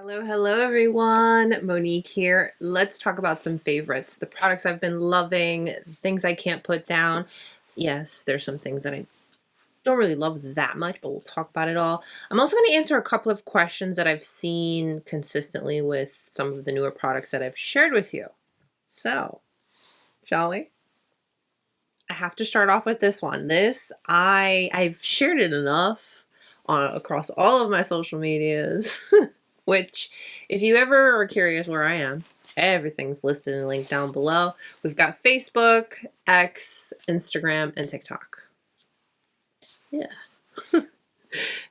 Hello, hello everyone. Monique here. Let's talk about some favorites. The products I've been loving, things I can't put down. Yes, there's some things that I don't really love that much, but we'll talk about it all. I'm also going to answer a couple of questions that I've seen consistently with some of the newer products that I've shared with you. So, shall we? I have to start off with this one. I've shared it enough across all of my social medias. Which, if you ever are curious where I am, everything's listed and linked down below. We've got Facebook, X, Instagram, and TikTok. Yeah.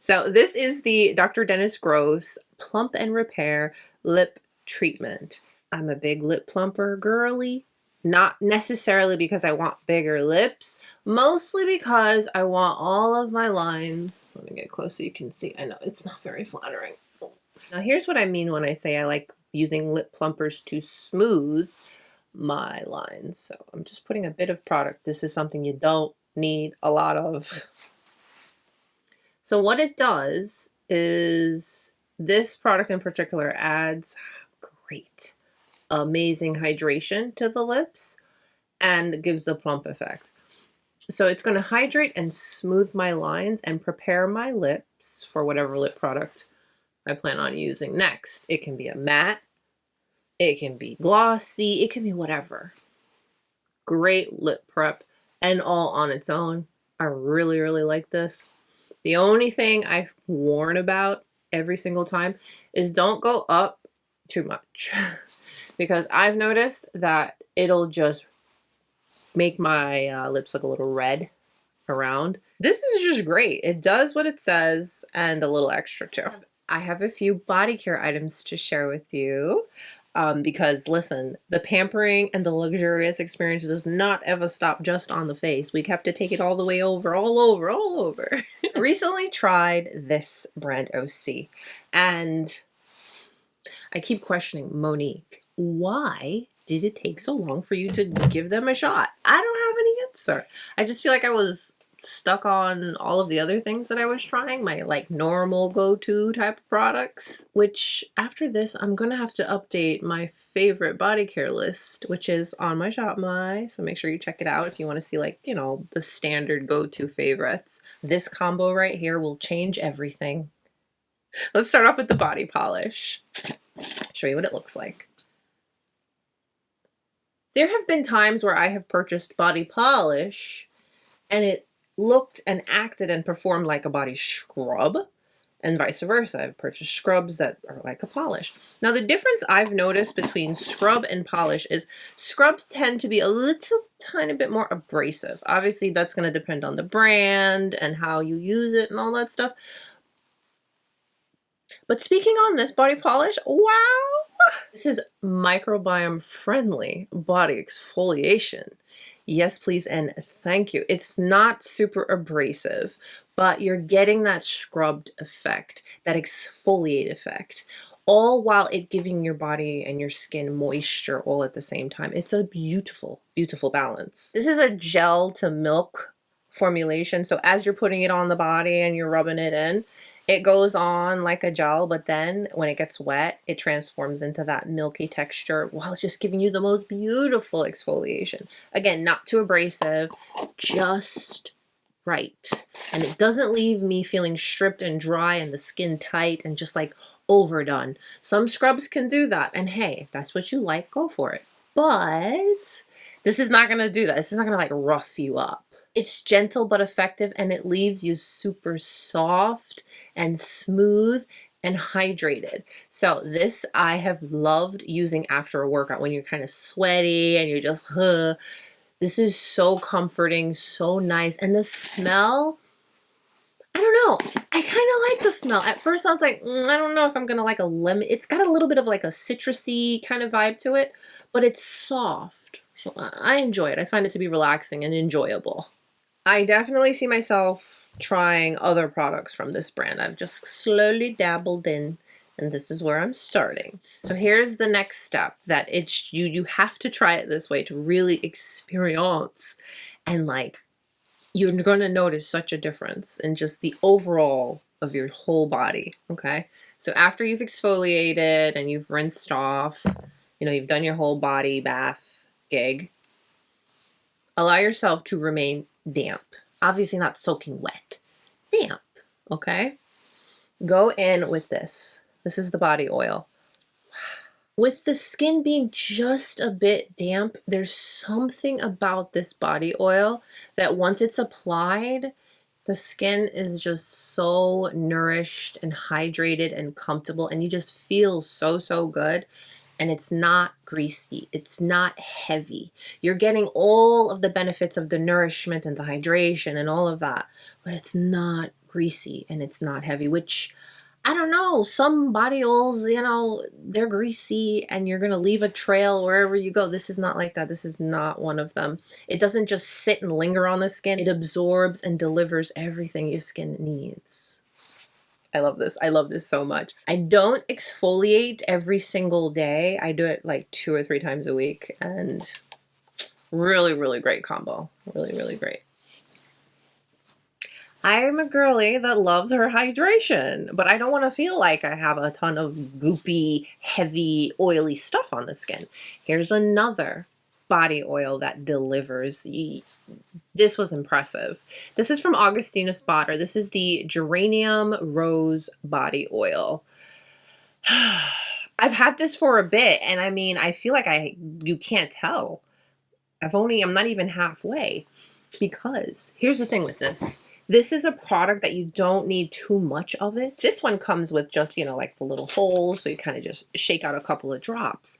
So this is the Dr. Dennis Gross Plump and Repair Lip Treatment. I'm a big lip plumper girly. Not necessarily because I want bigger lips, mostly because I want all of my lines. Let me get close so you can see. I know it's not very flattering. Now here's what I mean when I say I like using lip plumpers to smooth my lines. So I'm just putting a bit of product. This is something you don't need a lot of. So what it does is this product in particular adds great, amazing hydration to the lips and gives a plump effect. So it's going to hydrate and smooth my lines and prepare my lips for whatever lip product I plan on using next. It can be a matte, it can be glossy, it can be whatever. Great lip prep and all on its own. I really, really like this. The only thing I warn about every single time is don't go up too much because I've noticed that it'll just make my lips look a little red around. This is just great. It does what it says and a little extra too. I have a few body care items to share with you because listen, the pampering and the luxurious experience does not ever stop just on the face. We have to take it all the way over, all over. I recently tried this brand Osea and I keep questioning, Monique, why did it take so long for you to give them a shot? I don't have any answer. I just feel like I was stuck on all of the other things that I was trying, my like normal go-to type of products, which after this I'm gonna have to update my favorite body care list, which is on my Shop My, so make sure you check it out if you want to see, like, you know, the standard go-to favorites. This combo right here will change everything. Let's start off with the body polish. Show you what it looks like. There have been times where I have purchased body polish and it looked and acted and performed like a body scrub, and vice versa. I've purchased scrubs that are like a polish. Now the difference I've noticed between scrub and polish is scrubs tend to be a little tiny bit more abrasive. Obviously that's going to depend on the brand and how you use it and all that stuff. But speaking on this body polish, wow! This is microbiome friendly body exfoliation. Yes, please, and thank you. It's not super abrasive, but you're getting that scrubbed effect, that exfoliate effect, all while it giving your body and your skin moisture all at the same time. It's a beautiful, beautiful balance. This is a gel to milk formulation. So as you're putting it on the body and you're rubbing it in, it goes on like a gel, but then when it gets wet, it transforms into that milky texture while just giving you the most beautiful exfoliation. Again, not too abrasive, just right. And it doesn't leave me feeling stripped and dry and the skin tight and just like overdone. Some scrubs can do that. And hey, if that's what you like, go for it. But this is not going to do that. This is not going to like rough you up. It's gentle but effective, and it leaves you super soft and smooth and hydrated. So this I have loved using after a workout when you're kind of sweaty and you're just, This is so comforting, so nice. And the smell, I don't know. I kind of like the smell. At first I was like, I don't know if I'm going to like a lemon. It's got a little bit of like a citrusy kind of vibe to it, but it's soft. So I enjoy it. I find it to be relaxing and enjoyable. I definitely see myself trying other products from this brand. I've just slowly dabbled in, and this is where I'm starting. So here's the next step, that it's you have to try it this way to really experience, and like you're going to notice such a difference in just the overall of your whole body, okay? So after you've exfoliated and you've rinsed off, you know, you've done your whole body bath gig, allow yourself to remain damp. Obviously not soaking wet. Damp, okay? Go in with this. This is the body oil. With the skin being just a bit damp, there's something about this body oil that once it's applied, the skin is just so nourished and hydrated and comfortable, and you just feel so, so good. And it's not greasy. It's not heavy. You're getting all of the benefits of the nourishment and the hydration and all of that, but it's not greasy and it's not heavy, which I don't know. Some body oils, you know, they're greasy and you're going to leave a trail wherever you go. This is not like that. This is not one of them. It doesn't just sit and linger on the skin. It absorbs and delivers everything your skin needs. I love this. I love this so much. I don't exfoliate every single day. I do it like 2 or 3 times a week, and really, really great combo. Really, really great. I'm a girly that loves her hydration, but I don't want to feel like I have a ton of goopy, heavy, oily stuff on the skin. Here's another body oil that delivers. This was impressive. This is from Augustina Spotter. This is the Geranium Rose Body Oil. I've had this for a bit, and I mean, I feel like you can't tell. I'm not even halfway, because here's the thing with this. This is a product that you don't need too much of it. This one comes with just, you know, like the little holes, so you kind of just shake out a couple of drops.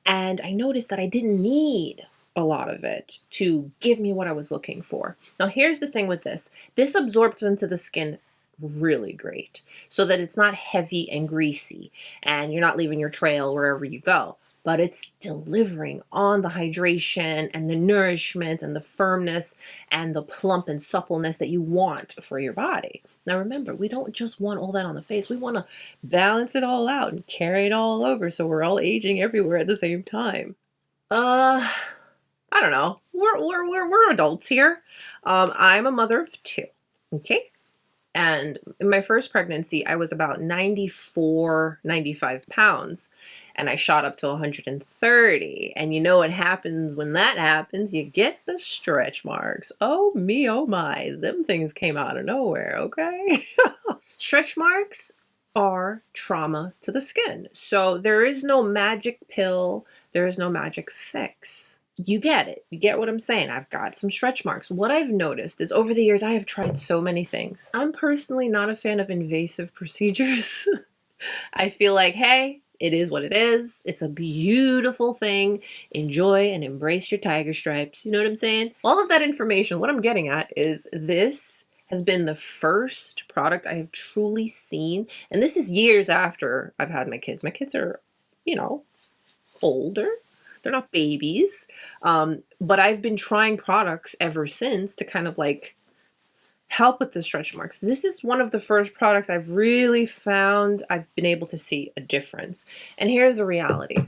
And I noticed that I didn't need a lot of it to give me what I was looking for. Now, here's the thing with this. This absorbs into the skin really great, so that it's not heavy and greasy, and you're not leaving your trail wherever you go. But it's delivering on the hydration and the nourishment and the firmness and the plump and suppleness that you want for your body. Now remember, we don't just want all that on the face. We want to balance it all out and carry it all over, so we're all aging everywhere at the same time. I don't know. We're adults here. I'm a mother of 2. Okay. And in my first pregnancy, I was about 94, 95 pounds, and I shot up to 130. And you know what happens when that happens? You get the stretch marks. Oh me, oh my, them things came out of nowhere, okay? Stretch marks are trauma to the skin. So there is no magic pill. There is no magic fix. You get it. You get what I'm saying. I've got some stretch marks. What I've noticed is over the years, I have tried so many things. I'm personally not a fan of invasive procedures. I feel like, hey, it is what it is. It's a beautiful thing. Enjoy and embrace your tiger stripes. You know what I'm saying? All of that information, what I'm getting at is this has been the first product I have truly seen. And this is years after I've had my kids. My kids are, you know, older. They're not babies, but I've been trying products ever since to kind of like help with the stretch marks. This is one of the first products I've really found I've been able to see a difference. And here's the reality.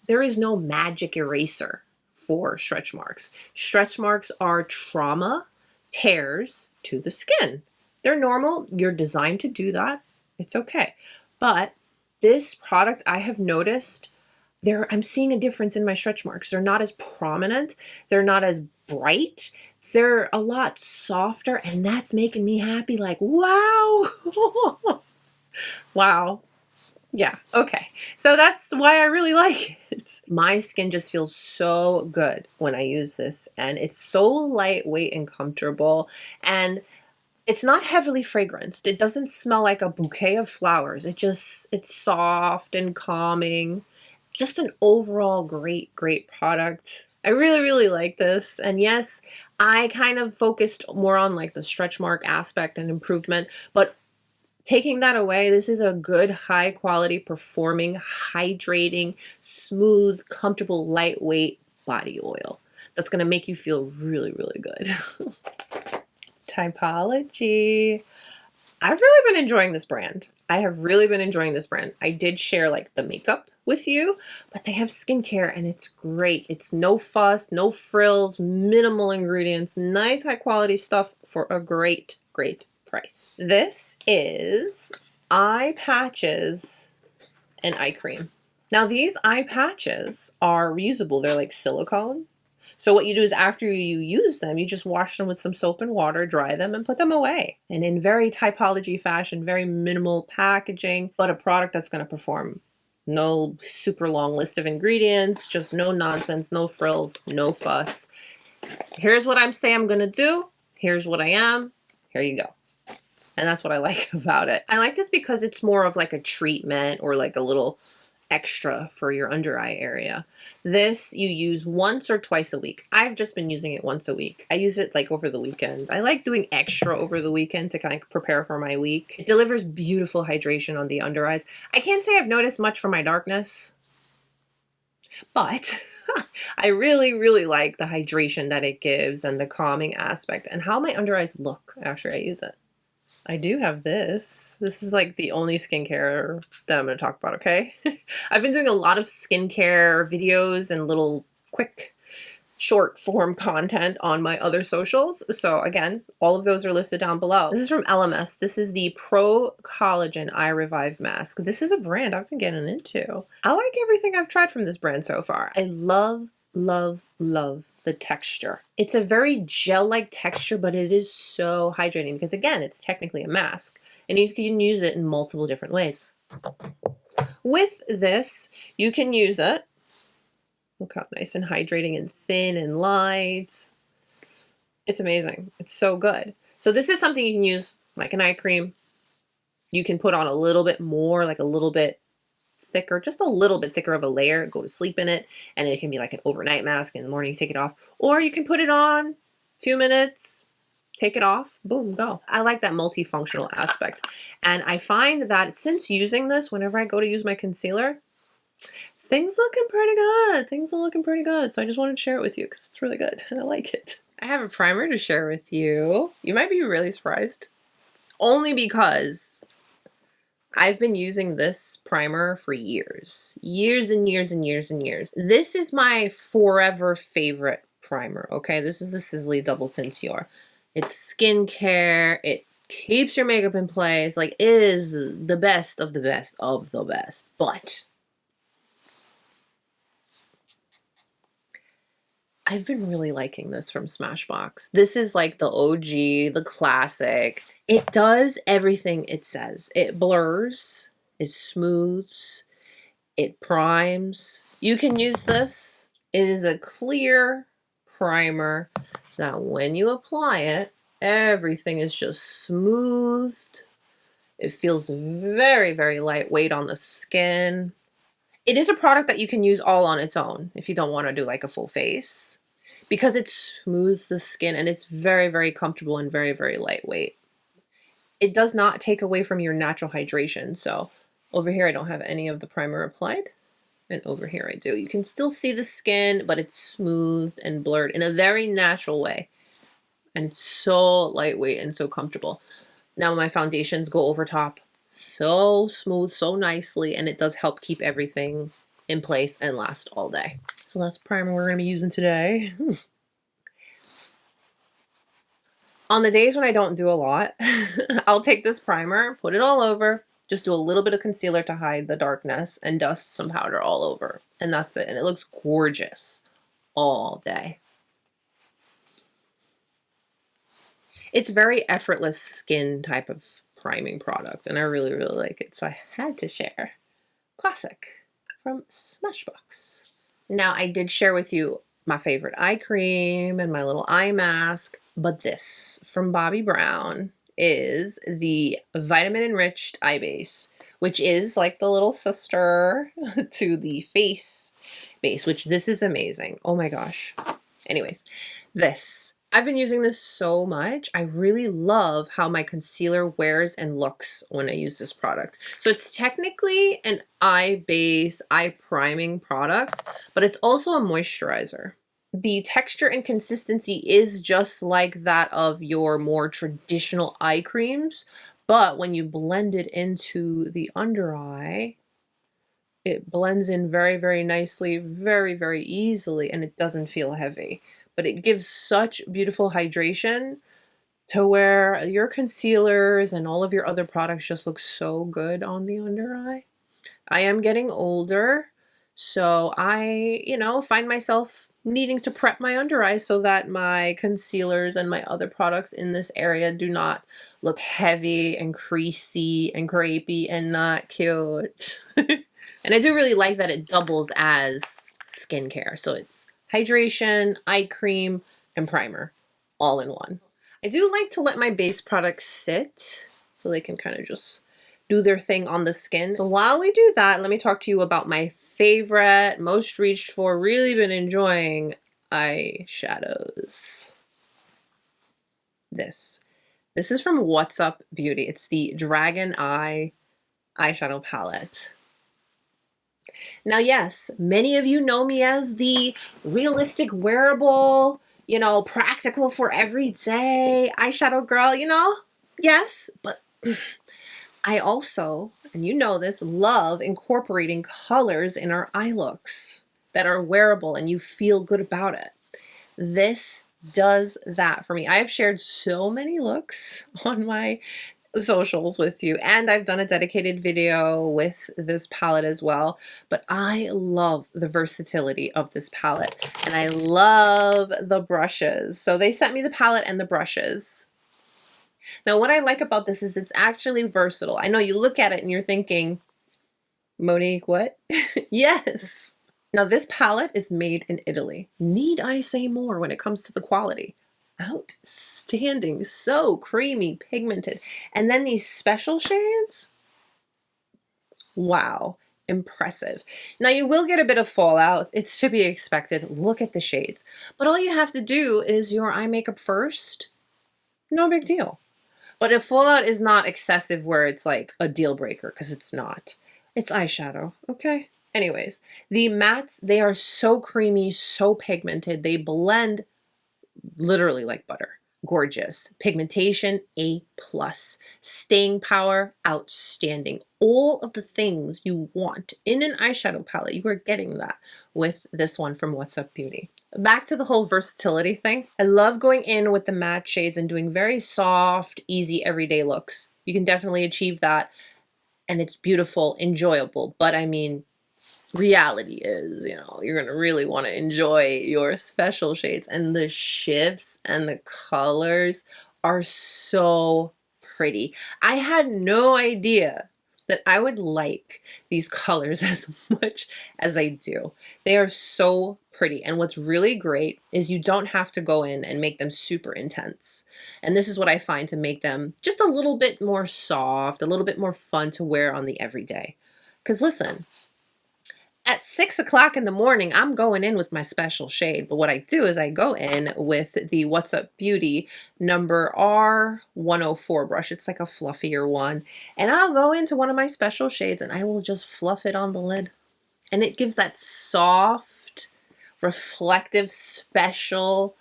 There is no magic eraser for stretch marks. Stretch marks are trauma, tears to the skin. They're normal. You're designed to do that. It's okay. But this product, I have noticed, I'm seeing a difference in my stretch marks. They're not as prominent. They're not as bright. They're a lot softer, and that's making me happy. Like, wow. Wow. Yeah, okay. So that's why I really like it. My skin just feels so good when I use this, and it's so lightweight and comfortable, and it's not heavily fragranced. It doesn't smell like a bouquet of flowers. It's soft and calming. Just an overall great, great product. I really, really like this. And yes, I kind of focused more on like the stretch mark aspect and improvement, but taking that away, this is a good, high quality, performing, hydrating, smooth, comfortable, lightweight body oil that's going to make you feel really, really good. Typology. I've really been enjoying this brand. I have really been enjoying this brand. I did share like the makeup with you, but they have skincare and it's great. It's no fuss, no frills, minimal ingredients, nice high quality stuff for a great, great price. This is eye patches and eye cream. Now these eye patches are reusable. They're like silicone. So what you do is after you use them, you just wash them with some soap and water, dry them, and put them away. And in very Typology fashion, very minimal packaging, but a product that's going to perform. No super long list of ingredients, just no nonsense, no frills, no fuss. Here's what I'm saying I'm going to do. Here's what I am. Here you go. And that's what I like about it. I like this because it's more of like a treatment or like a little extra for your under eye area. This you use once or twice a week. I've just been using it once a week. I use it like over the weekend. I like doing extra over the weekend to kind of prepare for my week. It delivers beautiful hydration on the under eyes. I can't say I've noticed much for my darkness, but I really, really like the hydration that it gives and the calming aspect and how my under eyes look after I use it. I do have this. This is like the only skincare that I'm going to talk about, okay? I've been doing a lot of skincare videos and little quick short form content on my other socials. So again, all of those are listed down below. This is from Elemis. This is the Pro-Collagen Eye Revive Mask. This is a brand I've been getting into. I like everything I've tried from this brand so far. I love, love, love the texture. It's a very gel-like texture, but it is so hydrating because again, it's technically a mask and you can use it in multiple different ways. With this, you can use it. Look how nice and hydrating and thin and light. It's amazing. It's so good. So this is something you can use like an eye cream. You can put on a little bit more, like a little bit thicker, just a little bit thicker of a layer, go to sleep in it, and it can be like an overnight mask. In the morning you take it off, or you can put it on a few minutes, take it off, boom, go. I like that multifunctional aspect, and I find that since using this, whenever I go to use my concealer, things looking pretty good. Things are looking pretty good. So I just wanted to share it with you because it's really good and I like it. I have a primer to share with you. You might be really surprised, only because I've been using this primer for years. Years and years and years and years. This is my forever favorite primer, okay? This is the Sisley Double Tenseur. It's skincare. It keeps your makeup in place. Like, it is the best of the best of the best. But I've been really liking this from Smashbox. This is like the OG, the classic. It does everything it says. It blurs, it smooths, it primes. You can use this. It is a clear primer that when you apply it, everything is just smoothed. It feels very, very lightweight on the skin. It is a product that you can use all on its own if you don't want to do like a full face, because it smooths the skin and it's very, very comfortable and very, very lightweight. It does not take away from your natural hydration. So over here, I don't have any of the primer applied. And over here I do. You can still see the skin, but it's smooth and blurred in a very natural way. And it's so lightweight and so comfortable. Now my foundations go over top so smooth, so nicely, and it does help keep everything in place and last all day. So that's the primer we're going to be using today. On the days when I don't do a lot, I'll take this primer, put it all over, just do a little bit of concealer to hide the darkness, and dust some powder all over. And that's it. And it looks gorgeous all day. It's very effortless skin type of priming product, and I really, really like it. So I had to share. Classic from Smashbox. Now, I did share with you my favorite eye cream and my little eye mask, but this from bobbibrown is the Vitamin Enriched Eye Base, which is like the little sister to the face base, which this is amazing. Oh my gosh. Anyways, this. I've been using this so much. I really love how my concealer wears and looks when I use this product. So it's technically an eye base, eye priming product, but it's also a moisturizer. The texture and consistency is just like that of your more traditional eye creams, but when you blend it into the under eye, it blends in very, very nicely, very, very easily, and it doesn't feel heavy. But it gives such beautiful hydration to where your concealers and all of your other products just look so good on the under eye. I am getting older, so I, find myself needing to prep my under eye so that my concealers and my other products in this area do not look heavy and creasy and grapey and not cute. And I do really like that it doubles as skincare. So it's hydration, eye cream, and primer all in one. I do like to let my base products sit so they can kind of just do their thing on the skin. So while we do that, let me talk to you about my favorite, most reached for, really been enjoying eyeshadows. This is from whatsupbeauty. It's the Dragon Eye Eyeshadow Palette. Now, yes, many of you know me as the realistic wearable, practical for everyday eyeshadow girl, Yes, but I also, and you know this, love incorporating colors in our eye looks that are wearable and you feel good about it. This does that for me. I have shared so many looks on my socials with you, and I've done a dedicated video with this palette as well, but I love the versatility of this palette and I love the brushes. So they sent me the palette and the brushes. Now what I like about this is it's actually versatile. I know you look at it and you're thinking, Monique, what? Yes. Now this palette is made in Italy. Need I say more when it comes to the quality? Outstanding, so creamy, pigmented. And then these special shades, wow, impressive. Now you will get a bit of fallout, it's to be expected. Look at the shades, but all you have to do is your eye makeup first, no big deal. But if fallout is not excessive where it's like a deal breaker, because it's not, it's eyeshadow, okay? Anyways, the mattes, they are so creamy, so pigmented, they blend literally like butter. Gorgeous. Pigmentation, A+. Staying power, outstanding. All of the things you want in an eyeshadow palette, you are getting that with this one from whatsupbeauty. Back to the whole versatility thing. I love going in with the matte shades and doing very soft, easy, everyday looks. You can definitely achieve that, and it's beautiful, enjoyable. But I mean, reality is, you're going to really want to enjoy your special shades, and the shifts and the colors are so pretty. I had no idea that I would like these colors as much as I do. They are so pretty. And what's really great is you don't have to go in and make them super intense. And this is what I find to make them just a little bit more soft, a little bit more fun to wear on the everyday. Because listen, at 6 o'clock in the morning, I'm going in with my special shade. But what I do is I go in with the whatsupbeauty number R104 brush. It's like a fluffier one. And I'll go into one of my special shades and I will just fluff it on the lid. And it gives that soft, reflective, special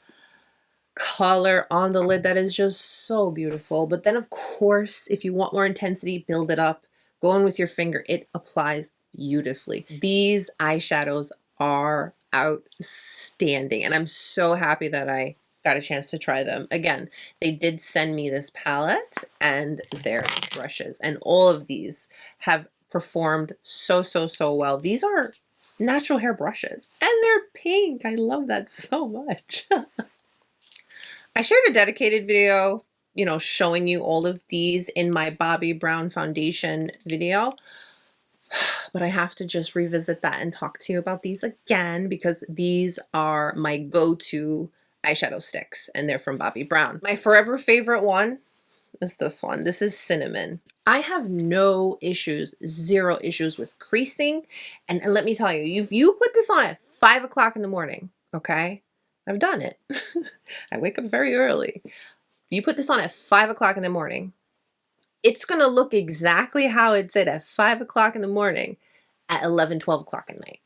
color on the lid that is just so beautiful. But then, of course, if you want more intensity, build it up. Go in with your finger. It applies beautifully. These eyeshadows are outstanding, and I'm so happy that I got a chance to try them. Again, they did send me this palette and their brushes, and all of these have performed so well. These are natural hair brushes, and they're pink. I love that so much. I shared a dedicated video, showing you all of these in my Bobbi Brown foundation video. But I have to just revisit that and talk to you about these again, because these are my go-to eyeshadow sticks and they're from Bobbi Brown. My forever favorite one is this one. This is Cinnamon. I have no issues, zero issues with creasing. And let me tell you, if you put this on at 5 o'clock in the morning, okay? I've done it. I wake up very early. If you put this on at 5 o'clock in the morning, it's going to look exactly how it did at 5 o'clock in the morning at 11, 12 o'clock at night.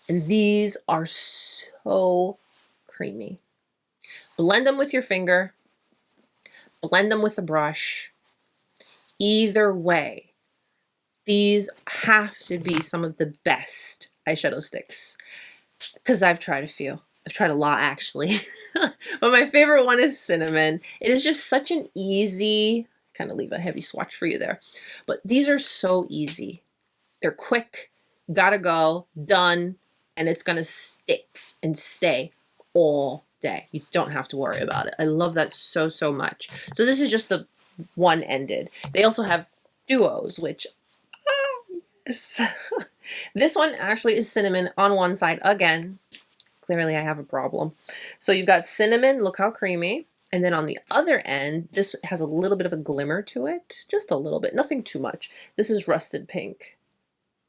And these are so creamy. Blend them with your finger. Blend them with a brush. Either way, these have to be some of the best eyeshadow sticks, because I've tried a few. I've tried a lot actually, but my favorite one is cinnamon. It is just such an easy, kind of leave a heavy swatch for you there, but these are so easy. They're quick, gotta go, done, and it's gonna stick and stay all day. You don't have to worry about it. I love that so, so much. So this is just the one-ended. They also have duos, which yes. This one actually is cinnamon on one side again. Clearly I have a problem. So you've got cinnamon, look how creamy. And then on the other end, this has a little bit of a glimmer to it, just a little bit, nothing too much. This is rusted pink.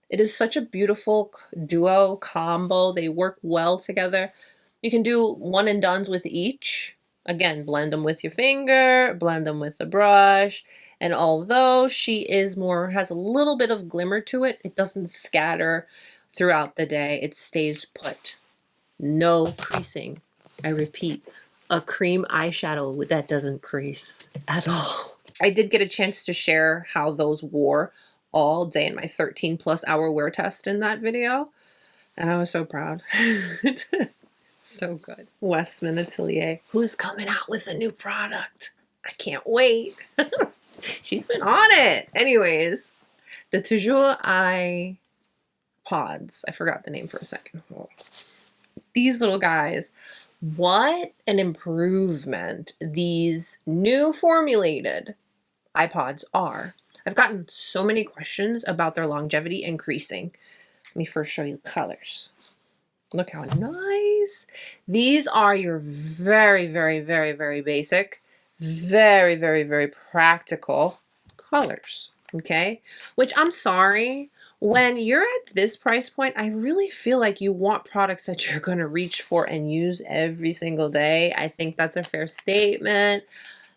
It is such a beautiful duo combo. They work well together. You can do one and dones with each. Again, blend them with your finger, blend them with the brush. And although she is more, has a little bit of glimmer to it, it doesn't scatter throughout the day. It stays put. No creasing. I repeat, a cream eyeshadow that doesn't crease at all. I did get a chance to share how those wore all day in my 13+ hour wear test in that video, and I was so proud. So good. WestmanAtelier, who's coming out with a new product. I can't wait. She's been on it. Anyways, the Toujours Eye Pods. I forgot the name for a second. These little guys, what an improvement these new formulated iPods are. I've gotten so many questions about their longevity and creasing. Let me first show you the colors. Look how nice. These are your very, very, very, very basic, very, very, very practical colors, okay? Which I'm sorry, when you're at this price point, I really feel like you want products that you're going to reach for and use every single day. I think that's a fair statement.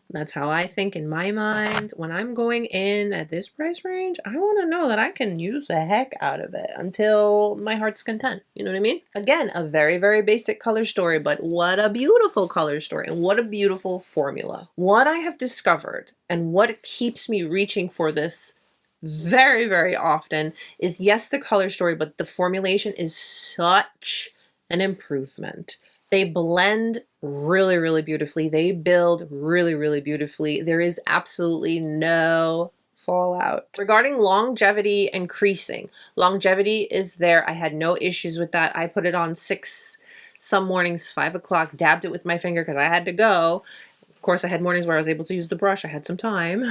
That's how I think in my mind. When I'm going in at this price range, I want to know that I can use the heck out of it until my heart's content. You know what I mean? Again, a very, very basic color story, but what a beautiful color story and what a beautiful formula. What I have discovered and what keeps me reaching for this very, very often is, yes, the color story, but the formulation is such an improvement. They blend really, really beautifully. They build really, really beautifully. There is absolutely no fallout. Regarding longevity and creasing, longevity is there. I had no issues with that. I put it on 6, some mornings, 5 o'clock, dabbed it with my finger because I had to go. Of course, I had mornings where I was able to use the brush. I had some time.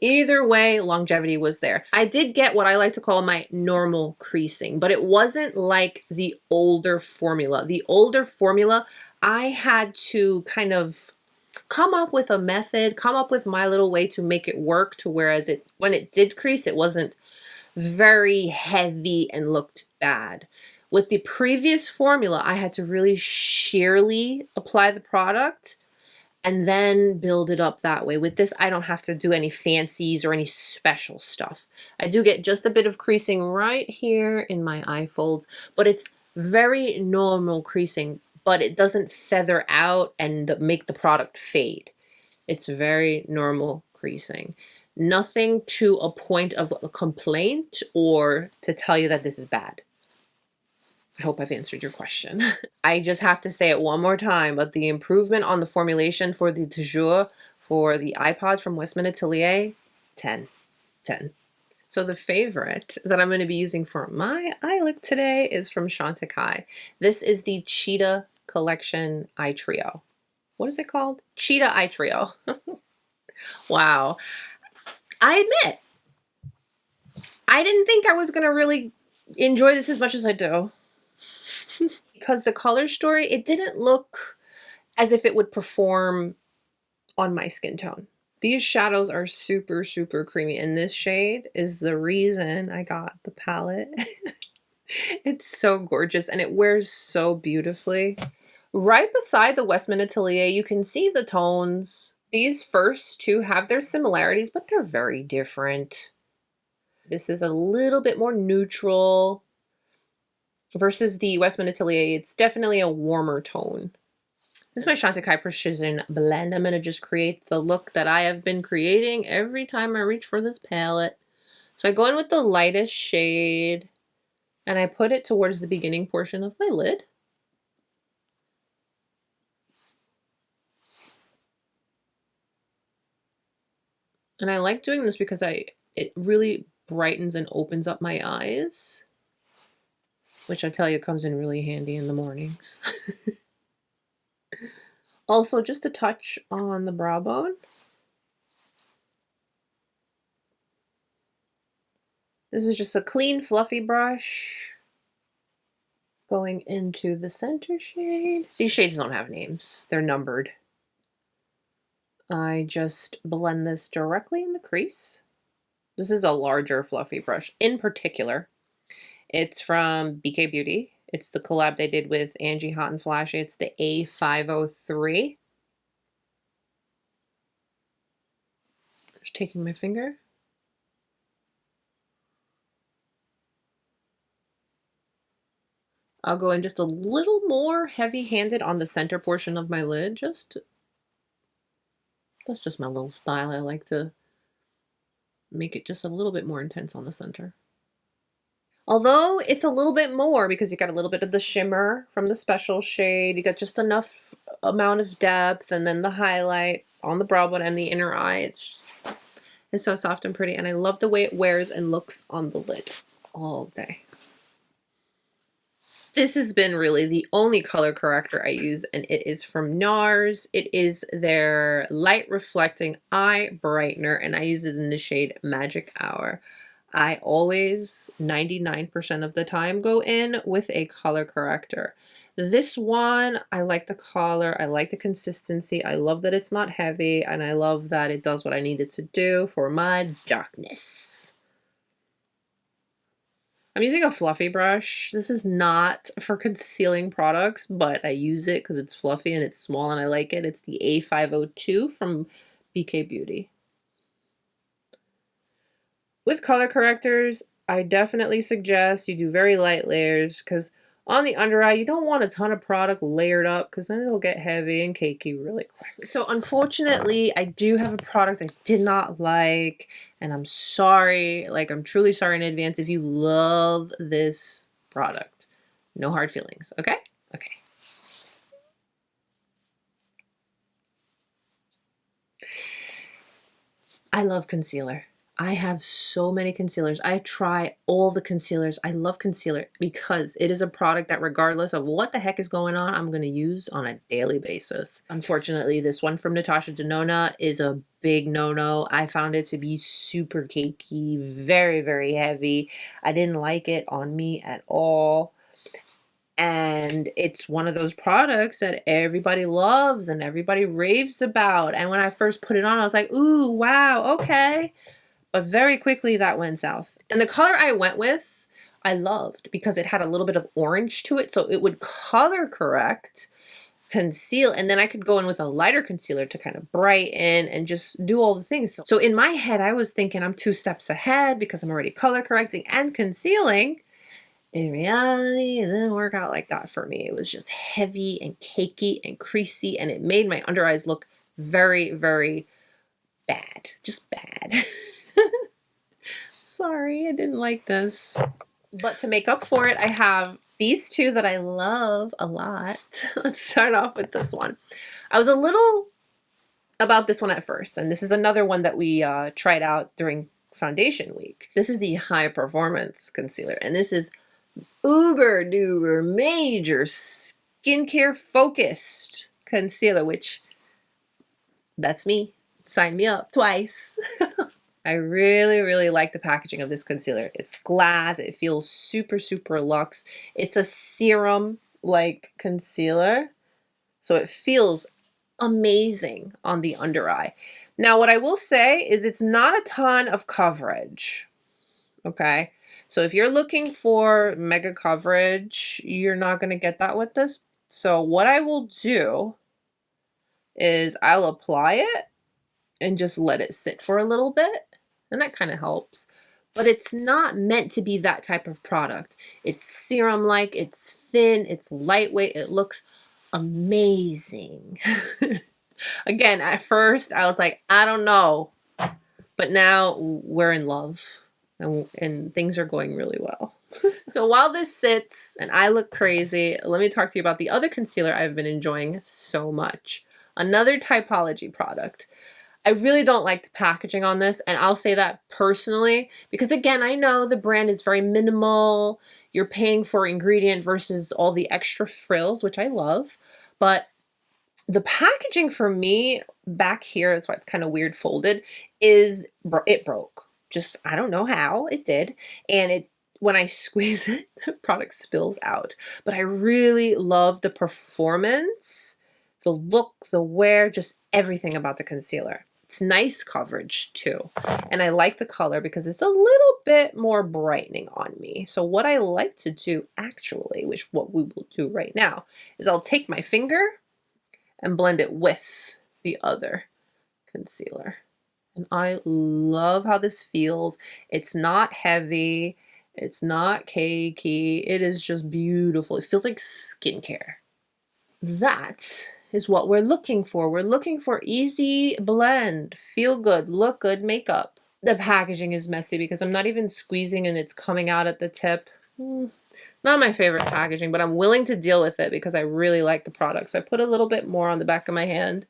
Either way, longevity was there. I did get what I like to call my normal creasing, but it wasn't like the older formula. The older formula, I had to kind of come up with a method, come up with my little way to make it work to whereas when it did crease, it wasn't very heavy and looked bad. With the previous formula, I had to really sheerly apply the product and then build it up that way. With this, I don't have to do any fancies or any special stuff. I do get just a bit of creasing right here in my eye folds, but it's very normal creasing, but it doesn't feather out and make the product fade. It's very normal creasing. Nothing to a point of a complaint or to tell you that this is bad. I hope I've answered your question. I just have to say it one more time, but the improvement on the formulation for the Toujours, for the iPods from WestmanAtelier, 10. 10. So the favorite that I'm going to be using for my eye look today is from Chantecaille. This is the Cheetah Collection Eye Trio. What is it called? Cheetah Eye Trio. Wow. I admit, I didn't think I was going to really enjoy this as much as I do. Because the color story, it didn't look as if it would perform on my skin tone. These shadows are super, super creamy, and this shade is the reason I got the palette. It's so gorgeous, and it wears so beautifully. Right beside the WestmanAtelier, you can see the tones. These first two have their similarities, but they're very different. This is a little bit more neutral. Versus the WestmanAtelier, it's definitely a warmer tone. This is my Chantecaille Precision Blend. I'm going to just create the look that I have been creating every time I reach for this palette. So I go in with the lightest shade, and I put it towards the beginning portion of my lid. And I like doing this because it really brightens and opens up my eyes, which I tell you comes in really handy in the mornings. Also, just a touch on the brow bone. This is just a clean, fluffy brush going into the center shade. These shades don't have names. They're numbered. I just blend this directly in the crease. This is a larger, fluffy brush in particular. It's from BK Beauty. It's the collab they did with Angie Hot and Flashy. It's the A503. Just taking my finger. I'll go in just a little more heavy-handed on the center portion of my lid. That's just my little style. I like to make it just a little bit more intense on the center. Although it's a little bit more because you got a little bit of the shimmer from the special shade. You got just enough amount of depth, and then the highlight on the brow bone and the inner eye. It's so soft and pretty, and I love the way it wears and looks on the lid all day. This has been really the only color corrector I use, and it is from NARS. It is their Light Reflecting Eye Brightener, and I use it in the shade Magic Hour. I always, 99% of the time, go in with a color corrector. This one, I like the color, I like the consistency, I love that it's not heavy, and I love that it does what I need it to do for my darkness. I'm using a fluffy brush. This is not for concealing products, but I use it because it's fluffy and it's small and I like it. It's the A502 from BK Beauty. With color correctors, I definitely suggest you do very light layers because on the under eye, you don't want a ton of product layered up because then it'll get heavy and cakey really quick. So unfortunately, I do have a product I did not like, and I'm sorry, like I'm truly sorry in advance if you love this product. No hard feelings, okay? Okay. I love concealer. I have so many concealers. I try all the concealers. I love concealer because it is a product that regardless of what the heck is going on, I'm going to use on a daily basis. Unfortunately, this one from Natasha Denona is a big no-no. I found it to be super cakey, very, very heavy. I didn't like it on me at all. And it's one of those products that everybody loves and everybody raves about. And when I first put it on, I was like, ooh, wow, okay. But very quickly that went south. And the color I went with, I loved because it had a little bit of orange to it. So it would color correct, conceal, and then I could go in with a lighter concealer to kind of brighten and just do all the things. So in my head, I was thinking I'm 2 steps ahead because I'm already color correcting and concealing. In reality, it didn't work out like that for me. It was just heavy and cakey and creasy, and it made my under eyes look very, very bad. Just bad. Sorry, I didn't like this. But to make up for it, I have these two that I love a lot. Let's start off with this one. I was a little about this one at first, and this is another one that we tried out during foundation week. This is the High Performance Concealer, and this is uber duper major skincare focused concealer, which that's me. Sign me up twice. I really, really like the packaging of this concealer. It's glass. It feels super, super luxe. It's a serum-like concealer, so it feels amazing on the under eye. Now, what I will say is it's not a ton of coverage, okay? So if you're looking for mega coverage, you're not going to get that with this. So what I will do is I'll apply it and just let it sit for a little bit. And that kind of helps. But it's not meant to be that type of product. It's serum-like, it's thin, it's lightweight, it looks amazing. Again, at first, I was like, I don't know. But now we're in love. And things are going really well. So while this sits and I look crazy, let me talk to you about the other concealer I've been enjoying so much. Another Typology product. I really don't like the packaging on this, and I'll say that personally because, again, I know the brand is very minimal. You're paying for ingredient versus all the extra frills, which I love, but the packaging for me back here is why it's kind of weird folded is it broke. Just I don't know how it did, and it when I squeeze it, the product spills out. But I really love the performance, the look, the wear, just everything about the concealer. It's nice coverage too. And I like the color because it's a little bit more brightening on me. So what I like to do actually, which what we will do right now, is I'll take my finger and blend it with the other concealer. And I love how this feels. It's not heavy. It's not cakey. It is just beautiful. It feels like skincare. That is what we're looking for. We're looking for easy blend, feel good, look good makeup. The packaging is messy because I'm not even squeezing and it's coming out at the tip. Not my favorite packaging, but I'm willing to deal with it because I really like the product. So I put a little bit more on the back of my hand.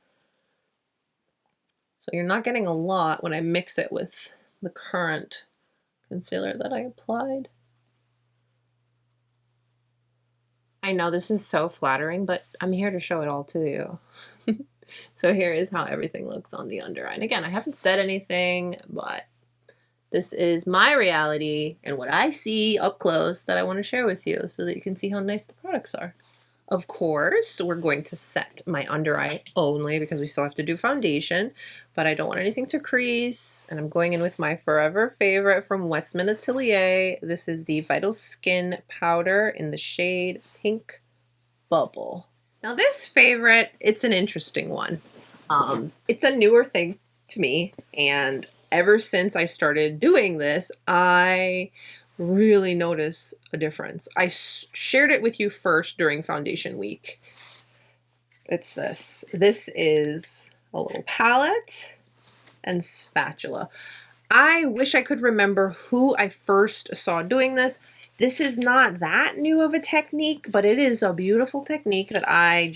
So you're not getting a lot when I mix it with the current concealer that I applied. I know this is so flattering, but I'm here to show it all to you. So here is how everything looks on the under eye. And again, I haven't said anything, but this is my reality and what I see up close that I want to share with you so that you can see how nice the products are. Of course, we're going to set my under eye only because we still have to do foundation, but I don't want anything to crease. And I'm going in with my forever favorite from WestmanAtelier. This is the Vital Skin Powder in the shade Pink Bubble. Now this favorite, it's an interesting one. It's a newer thing to me, and ever since I started doing this, I really notice a difference. I shared it with you first during foundation week. It's this. This is a little palette and spatula. I wish I could remember who I first saw doing this. This is not that new of a technique, but it is a beautiful technique that I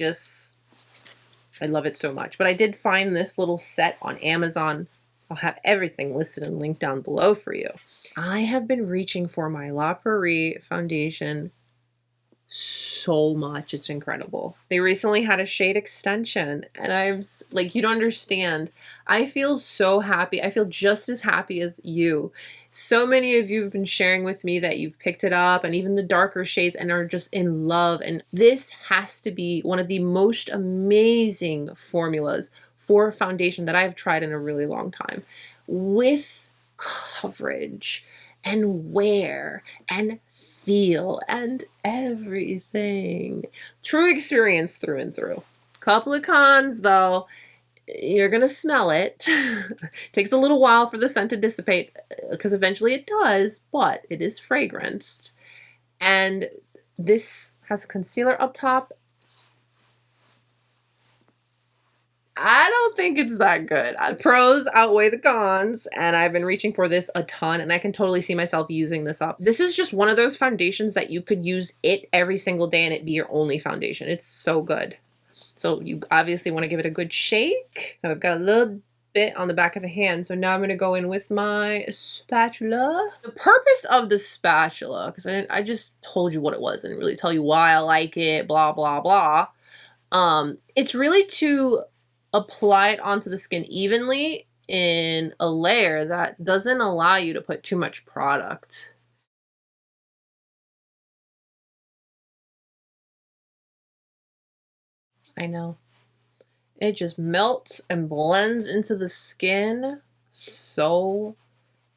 love it so much. But I did find this little set on Amazon. I'll have everything listed and linked down below for you. I have been reaching for my La Prairie foundation so much. It's incredible. They recently had a shade extension and I'm like, you don't understand. I feel so happy. I feel just as happy as you. So many of you have been sharing with me that you've picked it up and even the darker shades and are just in love. And this has to be one of the most amazing formulas for foundation that I've tried in a really long time, with coverage and wear and feel and everything. True experience through and through. Couple of cons though. You're gonna smell it. Takes a little while for the scent to dissipate because eventually it does, but it is fragranced. And this has a concealer up top. I don't think it's that good. Pros outweigh the cons, and I've been reaching for this a ton, and I can totally see myself using this up. This is just one of those foundations that you could use it every single day and it be your only foundation. It's so good. So you obviously want to give it a good shake. So I've got a little bit on the back of the hand, so now I'm going to go in with my spatula. The purpose of the spatula, because I just told you what it was and really tell you why I like it, blah, blah, blah. It's really to apply it onto the skin evenly in a layer that doesn't allow you to put too much product. I know. It just melts and blends into the skin so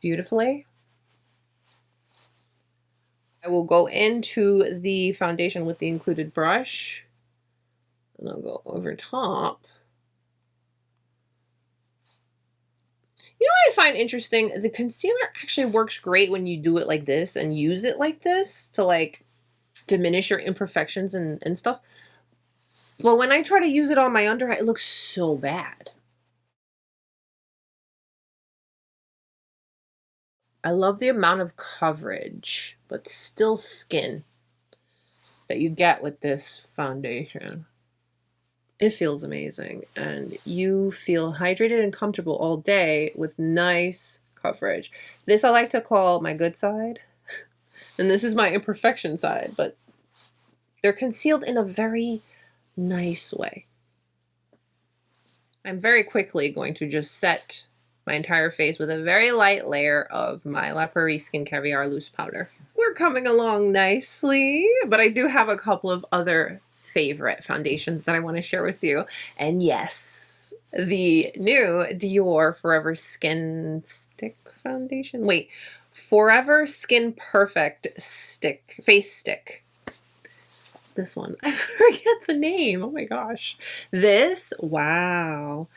beautifully. I will go into the foundation with the included brush and I'll go over top. You know what I find interesting? The concealer actually works great when you do it like this and use it like this to like diminish your imperfections and stuff. But when I try to use it on my under eye, it looks so bad. I love the amount of coverage, but still skin that you get with this foundation. It feels amazing, and you feel hydrated and comfortable all day with nice coverage. This I like to call my good side, and this is my imperfection side, but they're concealed in a very nice way. I'm very quickly going to just set my entire face with a very light layer of my La Prairie Skin Caviar Loose Powder. We're coming along nicely, but I do have a couple of other favorite foundations that I want to share with you. And yes, the new Dior Forever Skin Stick Foundation. Wait, Forever Skin Perfect Stick, Face Stick. This one, I forget the name. Oh my gosh. This, wow.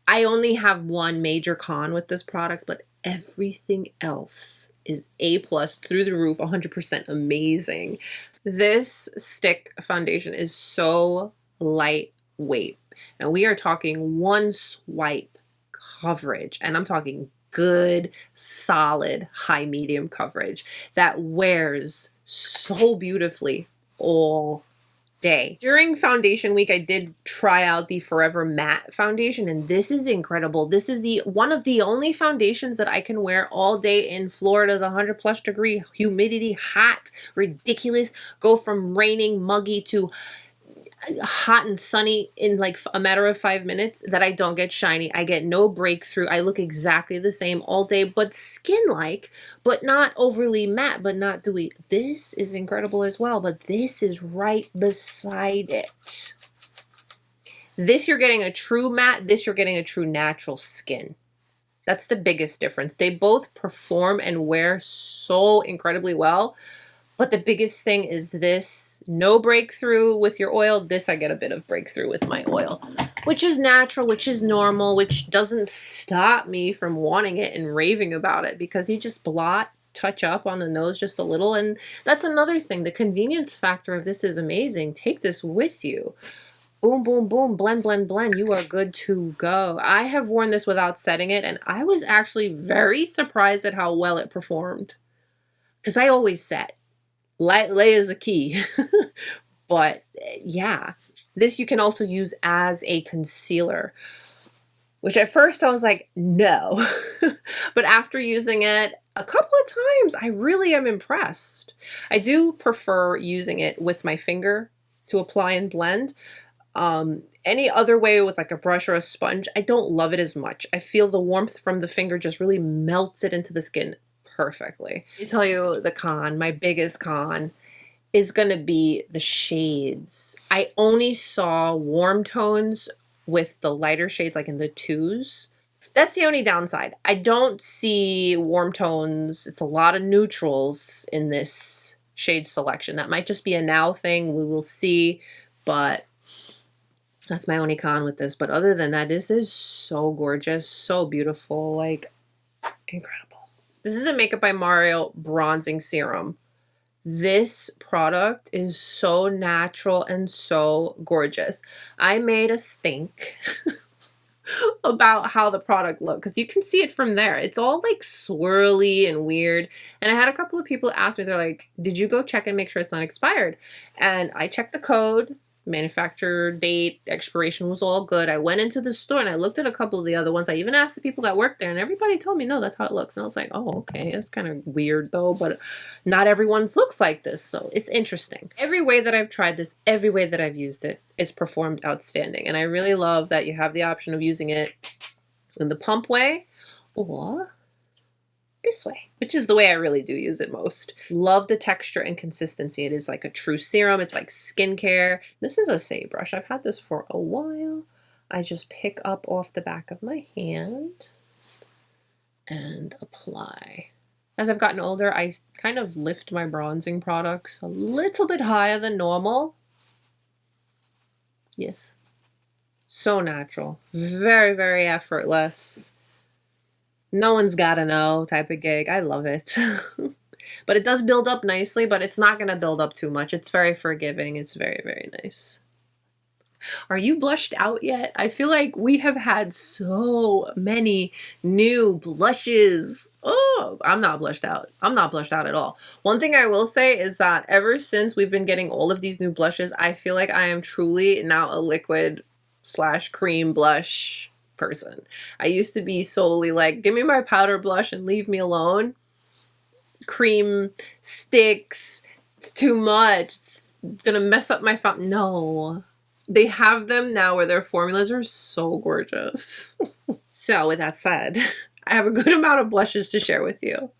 I only have one major con with this product, but everything else is A+ through the roof, 100% amazing. This stick foundation is so lightweight. And we are talking one swipe coverage, and I'm talking good, solid, high medium coverage that wears so beautifully all day. During foundation week, I did try out the Forever Matte foundation, and this is incredible. This is one of the only foundations that I can wear all day in Florida's 100+ degree humidity, hot, ridiculous, go from raining, muggy to hot and sunny in like a matter of 5 minutes, that I don't get shiny. I get no breakthrough. I look exactly the same all day, but skin-like, but not overly matte, but not dewy. This is incredible as well, but this is right beside it. This you're getting a true matte, this you're getting a true natural skin. That's the biggest difference. They both perform and wear so incredibly well. But the biggest thing is this, no breakthrough with your oil. This I get a bit of breakthrough with my oil, which is natural, which is normal, which doesn't stop me from wanting it and raving about it, because you just blot, touch up on the nose just a little. And that's another thing. The convenience factor of this is amazing. Take this with you. Boom, boom, boom, blend, blend, blend. You are good to go. I have worn this without setting it, and I was actually very surprised at how well it performed, because I always set. Light lay is a key. But yeah, this you can also use as a concealer, which at first I was like, no. But after using it a couple of times, I really am impressed. I do prefer using it with my finger to apply and blend. Any other way with like a brush or a sponge, I don't love it as much. I feel the warmth from the finger just really melts it into the skin perfectly. Let me tell you the con, my biggest con is going to be the shades. I only saw warm tones with the lighter shades, like in the 2s. That's the only downside. I don't see warm tones. It's a lot of neutrals in this shade selection. That might just be a now thing. We will see, but that's my only con with this. But other than that, this is so gorgeous, so beautiful, like incredible. This is a Makeup by Mario bronzing serum. This product is so natural and so gorgeous. I made a stink about how the product looked, because you can see it from there. It's all like swirly and weird. And I had a couple of people ask me, they're like, did you go check and make sure it's not expired? And I checked the code. Manufacturer date, expiration was all good. I went into the store and I looked at a couple of the other ones. I even asked the people that worked there, and everybody told me, no, that's how it looks. And I was like, oh, okay, that's kind of weird though, but not everyone's looks like this, so it's interesting. Every way that I've tried this, every way that I've used it, it's performed outstanding. And I really love that you have the option of using it in the pump way or this way, which is the way I really do use it most. Love the texture and consistency. It is like a true serum. It's like skincare. This is a Osea brush. I've had this for a while. I just pick up off the back of my hand and apply. As I've gotten older, I kind of lift my bronzing products a little bit higher than normal. Yes. So natural. Very, very effortless. No one's gotta know type of gig. I love it. But it does build up nicely, but it's not gonna build up too much. It's very forgiving. It's very, very nice. Are you blushed out yet? I feel like we have had so many new blushes. Oh, I'm not blushed out. I'm not blushed out at all. One thing I will say is that ever since we've been getting all of these new blushes, I feel like I am truly now a liquid slash cream blush person. I used to be solely like, give me my powder blush and leave me alone. Cream sticks, it's too much. It's gonna mess up my fountain. No. They have them now where their formulas are so gorgeous. So with that said, I have a good amount of blushes to share with you.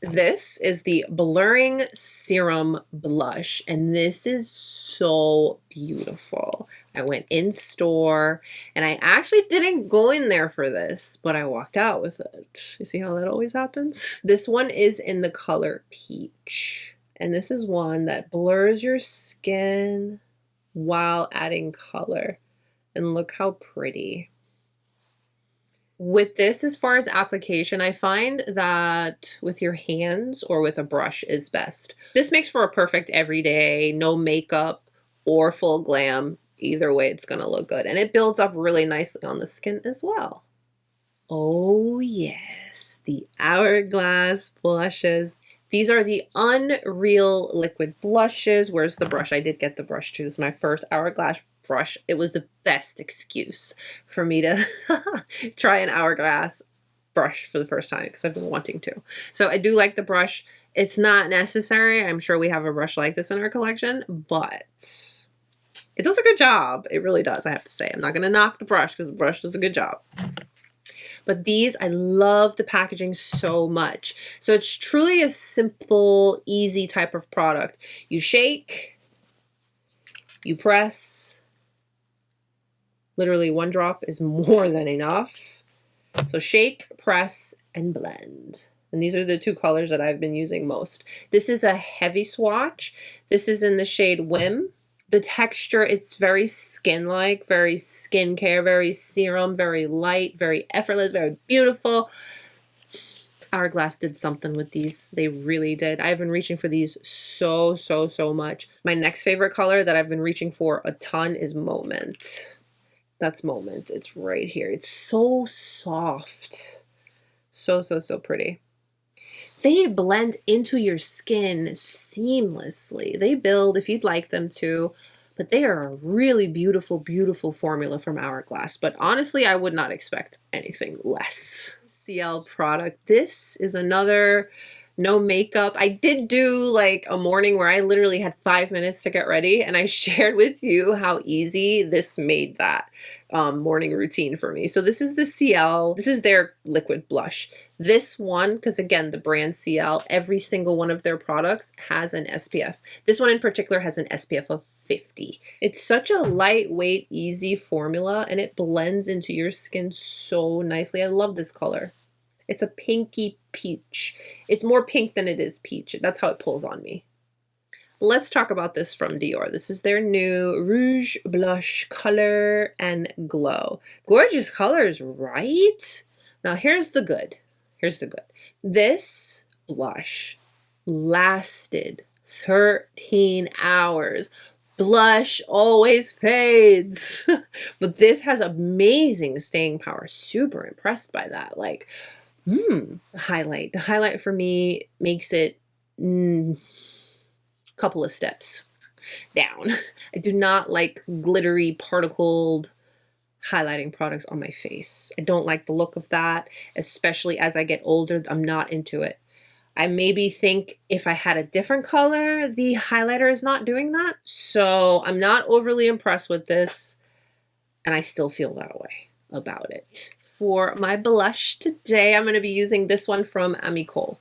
This is the Blurring Serum Blush, and this is so beautiful. I went in store, and I actually didn't go in there for this, but I walked out with it. You see how that always happens? This one is in the color Peach. And this is one that blurs your skin while adding color. And look how pretty. With this, as far as application, I find that with your hands or with a brush is best. This makes for a perfect everyday, no makeup or full glam. Either way, it's gonna look good. And it builds up really nicely on the skin as well. Oh yes, the Hourglass blushes. These are the Unreal Liquid Blushes. Where's the brush? I did get the brush too. This is my first Hourglass brush. It was the best excuse for me to try an Hourglass brush for the first time because I've been wanting to. So I do like the brush. It's not necessary. I'm sure we have a brush like this in our collection, but it does a good job. It really does, I have to say. I'm not going to knock the brush because the brush does a good job. But these, I love the packaging so much. So it's truly a simple, easy type of product. You shake, you press. Literally one drop is more than enough. So shake, press, and blend. And these are the two colors that I've been using most. This is a heavy swatch. This is in the shade Whim. The texture, it's very skin-like, very skincare, very serum, very light, very effortless, very beautiful. Hourglass did something with these. They really did. I've been reaching for these so much. My next favorite color that I've been reaching for a ton is Moment. That's Moment. It's right here. It's so soft. So pretty. They blend into your skin seamlessly. They build if you'd like them to, but they are a really beautiful formula from Hourglass. But honestly, I would not expect anything less. CL product. This is another no makeup. I did do like a morning where I literally had 5 minutes to get ready, and I shared with you how easy this made that morning routine for me. So this is the CL. This is their liquid blush. This one, because again, the brand CL, every single one of their products has an SPF. This one in particular has an SPF of 50. It's such a lightweight, easy formula, and it blends into your skin so nicely. I love this color. It's a pinky peach. It's more pink than it is peach. That's how it pulls on me. Let's talk about this from Dior. This is their new Rouge Blush Color and Glow. Gorgeous colors, right? Now here's the good. Here's the good. This blush lasted 13 hours. Blush always fades. But this has amazing staying power. Super impressed by that. Like, the highlight. The highlight for me makes it couple of steps down. I do not like glittery, particled highlighting products on my face. I don't like the look of that, especially as I get older. I'm not into it. I maybe think if I had a different color, the highlighter is not doing that. So I'm not overly impressed with this, and I still feel that way about it. For my blush today, I'm going to be using this one from Amicole.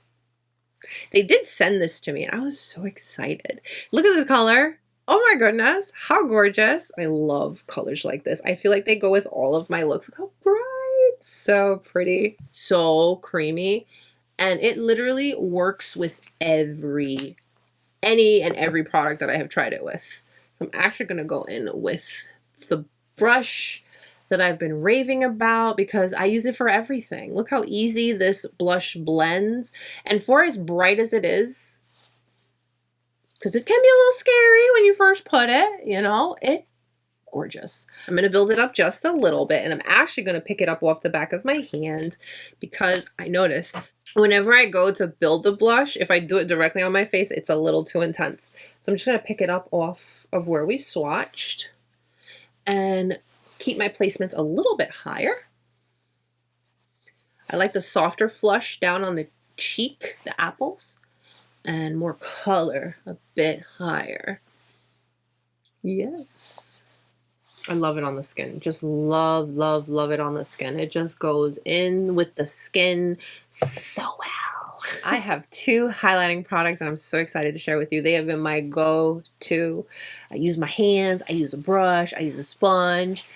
They did send this to me, and I was so excited. Look at the color. Oh my goodness, how gorgeous. I love colors like this. I feel like they go with all of my looks. Look how bright. So pretty. So creamy. And it literally works with any and every product that I have tried it with. So I'm actually going to go in with the brush that I've been raving about because I use it for everything. Look how easy this blush blends. And for as bright as it is, because it can be a little scary when you first put it, you know, gorgeous. I'm going to build it up just a little bit, and I'm actually going to pick it up off the back of my hand because I noticed whenever I go to build the blush, if I do it directly on my face, it's a little too intense. So I'm just going to pick it up off of where we swatched and keep my placements a little bit higher. I like the softer flush down on the cheek, the apples, and more color a bit higher. Yes. I love it on the skin. Just love, love, love it on the skin. It just goes in with the skin so well. I have 2 highlighting products and I'm so excited to share with you. They have been my go-to. I use my hands, I use a brush, I use a sponge,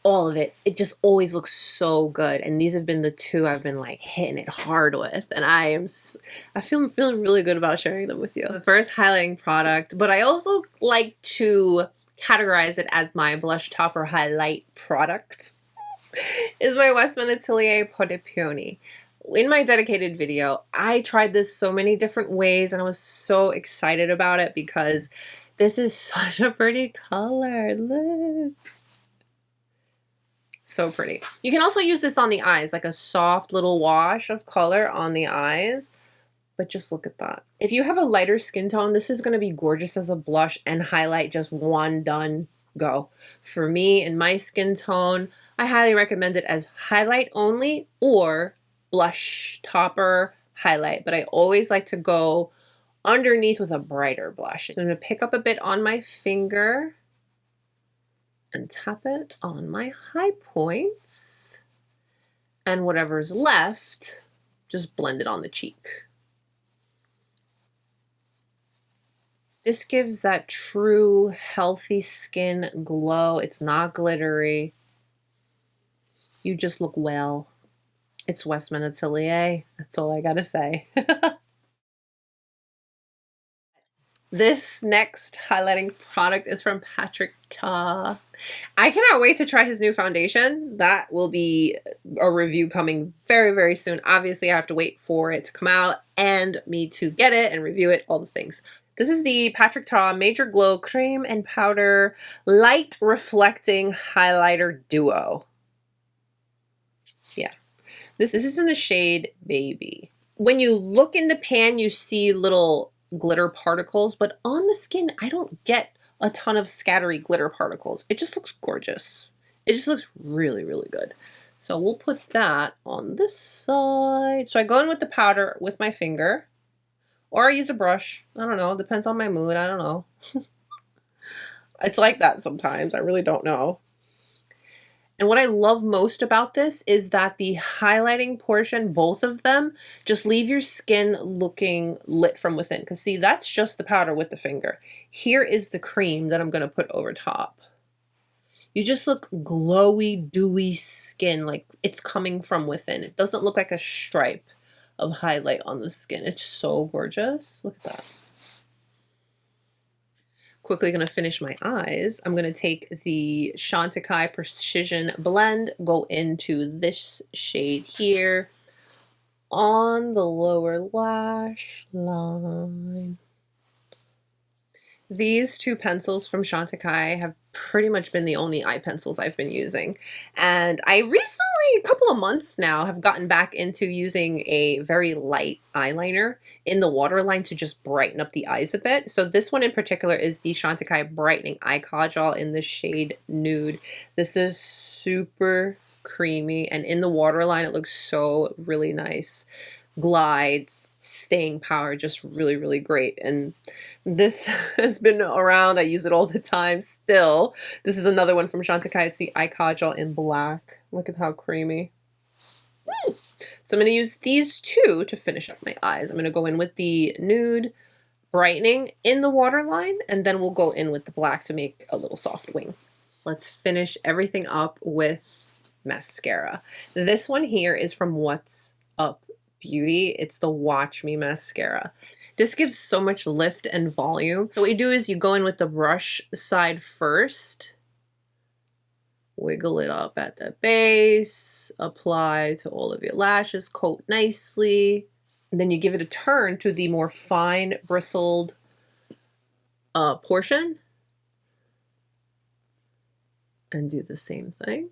all of it. It just always looks so good. And these have been the 2 I've been like hitting it hard with. And I'm feeling really good about sharing them with you. The first highlighting product, but I also like to categorize it as my blush topper highlight product, is my WestmanAtelier Pot de Peony. In my dedicated video, I tried this so many different ways and I was so excited about it because this is such a pretty color. Look. So pretty. You can also use this on the eyes, like a soft little wash of color on the eyes. But just look at that. If you have a lighter skin tone, this is going to be gorgeous as a blush and highlight, just one done, go. For me and my skin tone, I highly recommend it as highlight only or blush topper highlight. But I always like to go underneath with a brighter blush. I'm going to pick up a bit on my finger and tap it on my high points. And whatever's left, just blend it on the cheek. This gives that true healthy skin glow. It's not glittery. You just look well. It's WestmanAtelier. That's all I gotta say. This next highlighting product is from Patrick Ta. I cannot wait to try his new foundation. That will be a review coming very, very soon. Obviously, I have to wait for it to come out and me to get it and review it, all the things. This is the Patrick Ta Major Glow Cream and Powder Light Reflecting Highlighter Duo. Yeah, this is in the shade Baby. When you look in the pan, you see little glitter particles, but on the skin, I don't get a ton of scattery glitter particles. It just looks gorgeous. It just looks really, really good. So we'll put that on this side. So I go in with the powder with my finger. Or I use a brush. I don't know. Depends on my mood. I don't know. It's like that sometimes. I really don't know. And what I love most about this is that the highlighting portion, both of them, just leave your skin looking lit from within. Because see, that's just the powder with the finger. Here is the cream that I'm going to put over top. You just look glowy, dewy skin, like it's coming from within. It doesn't look like a stripe of highlight on the skin. It's so gorgeous. Look at that. Quickly going to finish my eyes. I'm going to take the Chantecaille Precision Blend, go into this shade here on the lower lash line. These 2 pencils from Chantecaille have pretty much been the only eye pencils I've been using. And I recently, a couple of months now, have gotten back into using a very light eyeliner in the waterline to just brighten up the eyes a bit. So this one in particular is the Chantecaille Brightening Eye Kajal in the shade Nude. This is super creamy, and in the waterline it looks so really nice. Glides, staying power, just really, really great. And this has been around. I use it all the time still. This is another one from Chantecaille. It's the Eye Kajal in black. Look at how creamy. So I'm going to use these 2 to finish up my eyes. I'm going to go in with the Nude Brightening in the waterline, and then we'll go in with the black to make a little soft wing. Let's finish everything up with mascara. This one here is from whatsupbeauty. It's the Watch Me mascara. This gives so much lift and volume. So what you do is you go in with the brush side first, wiggle it up at the base, apply to all of your lashes, coat nicely, and then you give it a turn to the more fine bristled portion and do the same thing.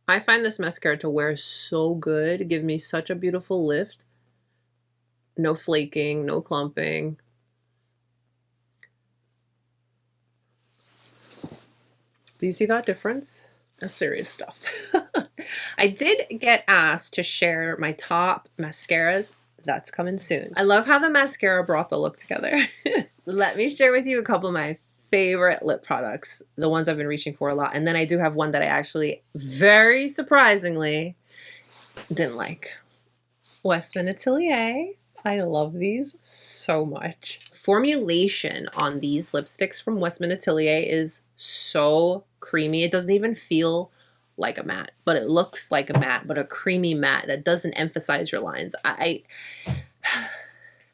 I find this mascara to wear so good. Give me such a beautiful lift. No flaking, no clumping. Do you see that difference? That's serious stuff. I did get asked to share my top mascaras. That's coming soon. I love how the mascara brought the look together. Let me share with you a couple of my favorite lip products, the ones I've been reaching for a lot. And then I do have one that I actually, very surprisingly, didn't like. WestmanAtelier. I love these so much. Formulation on these lipsticks from WestmanAtelier is so creamy. It doesn't even feel like a matte, but it looks like a matte, but a creamy matte that doesn't emphasize your lines.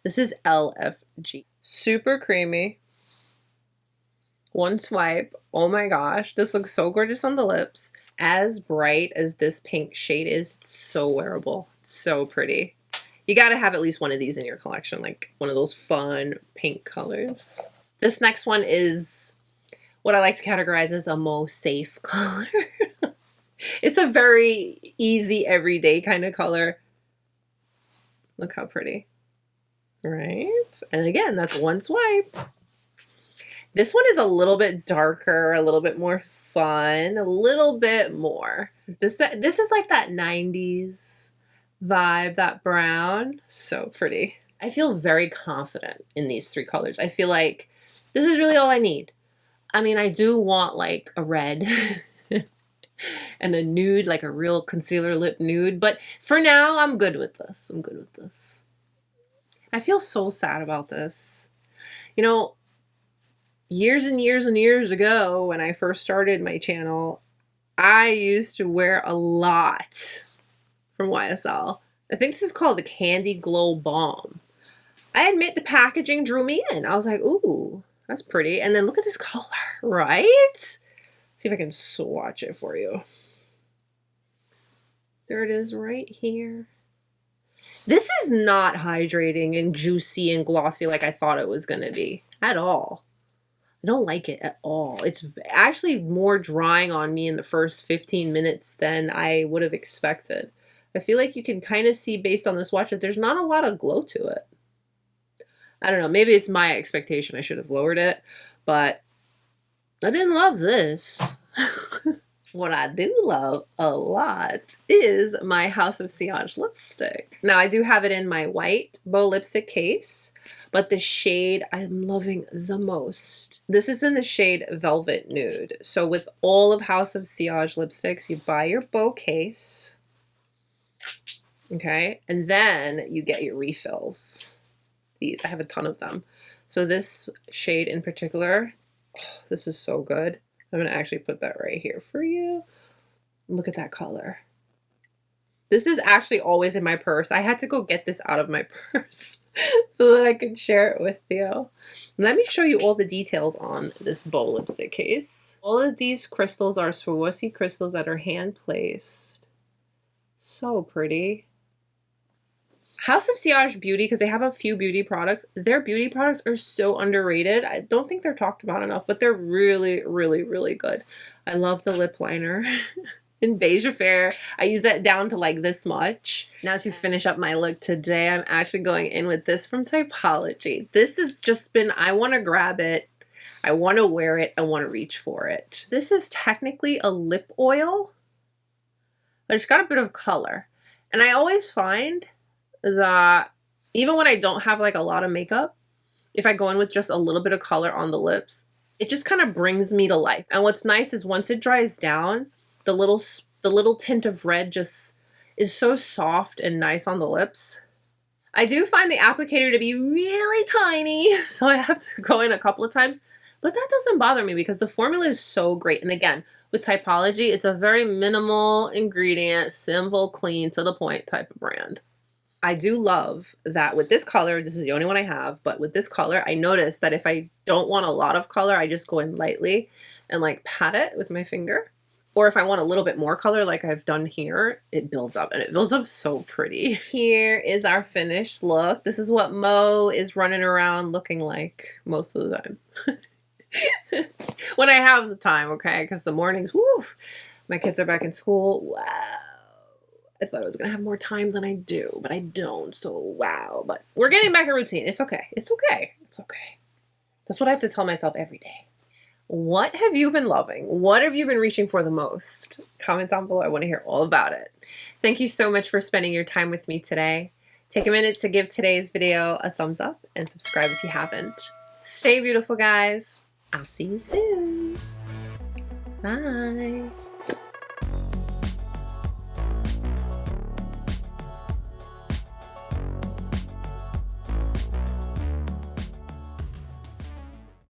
This is LFG. Super creamy. One swipe. Oh my gosh, this looks so gorgeous on the lips. As bright as this pink shade is, it's so wearable. It's so pretty. You gotta have at least one of these in your collection, like one of those fun pink colors. This next one is what I like to categorize as a Mo safe color. It's a very easy, everyday kind of color. Look how pretty, right? And again, that's one swipe. This one is a little bit darker, a little bit more fun, a little bit more. This is like that 90s vibe, that brown. So pretty. I feel very confident in these three colors. I feel like this is really all I need. I mean, I do want like a red and a nude, like a real concealer lip nude. But for now, I'm good with this. I'm good with this. I feel so sad about this. You know, years and years and years ago, when I first started my channel, I used to wear a lot from YSL. I think this is called the Candy Glow Balm. I admit the packaging drew me in. I was like, ooh, that's pretty. And then look at this color, right? See if I can swatch it for you. There it is right here. This is not hydrating and juicy and glossy like I thought it was going to be at all. I don't like it at all. It's actually more drying on me in the first 15 minutes than I would have expected. I feel like you can kind of see based on the swatch that there's not a lot of glow to it. I don't know. Maybe it's my expectation. I should have lowered it, but I didn't love this. What I do love a lot is my House of Sillage lipstick. Now, I do have it in my white bow lipstick case, but the shade I'm loving the most. This is in the shade Velvet Nude. So with all of House of Sillage lipsticks, you buy your bow case, okay? And then you get your refills. These, I have a ton of them. So this shade in particular, oh, this is so good. I'm going to actually put that right here for you. Look at that color. This is actually always in my purse. I had to go get this out of my purse so that I could share it with you. Let me show you all the details on this bow lipstick case. All of these crystals are Swarovski crystals that are hand placed. So pretty. House of Sillage Beauty, because they have a few beauty products, their beauty products are so underrated. I don't think they're talked about enough, but they're really, really, really good. I love the lip liner in Beige Affair. I use that down to like this much. Now to finish up my look today, I'm actually going in with this from Typology. This has just been, I want to grab it. I want to wear it. I want to reach for it. This is technically a lip oil, but it's got a bit of color. And I always find that even when I don't have like a lot of makeup, if I go in with just a little bit of color on the lips, it just kind of brings me to life. And what's nice is once it dries down, the little tint of red just is so soft and nice on the lips. I do find the applicator to be really tiny, so I have to go in a couple of times, but that doesn't bother me because the formula is so great. And again, with Typology, it's a very minimal ingredient, simple, clean, to the point type of brand. I do love that with this color, this is the only one I have, but with this color, I noticed that if I don't want a lot of color, I just go in lightly and like pat it with my finger. Or if I want a little bit more color like I've done here, it builds up, and it builds up so pretty. Here is our finished look. This is what Mo is running around looking like most of the time. When I have the time, okay? Because the mornings, woo, my kids are back in school. Wow. I thought I was going to have more time than I do, but I don't. So, wow. But we're getting back in routine. It's okay. It's okay. It's okay. That's what I have to tell myself every day. What have you been loving? What have you been reaching for the most? Comment down below. I want to hear all about it. Thank you so much for spending your time with me today. Take a minute to give today's video a thumbs up and subscribe if you haven't. Stay beautiful, guys. I'll see you soon. Bye.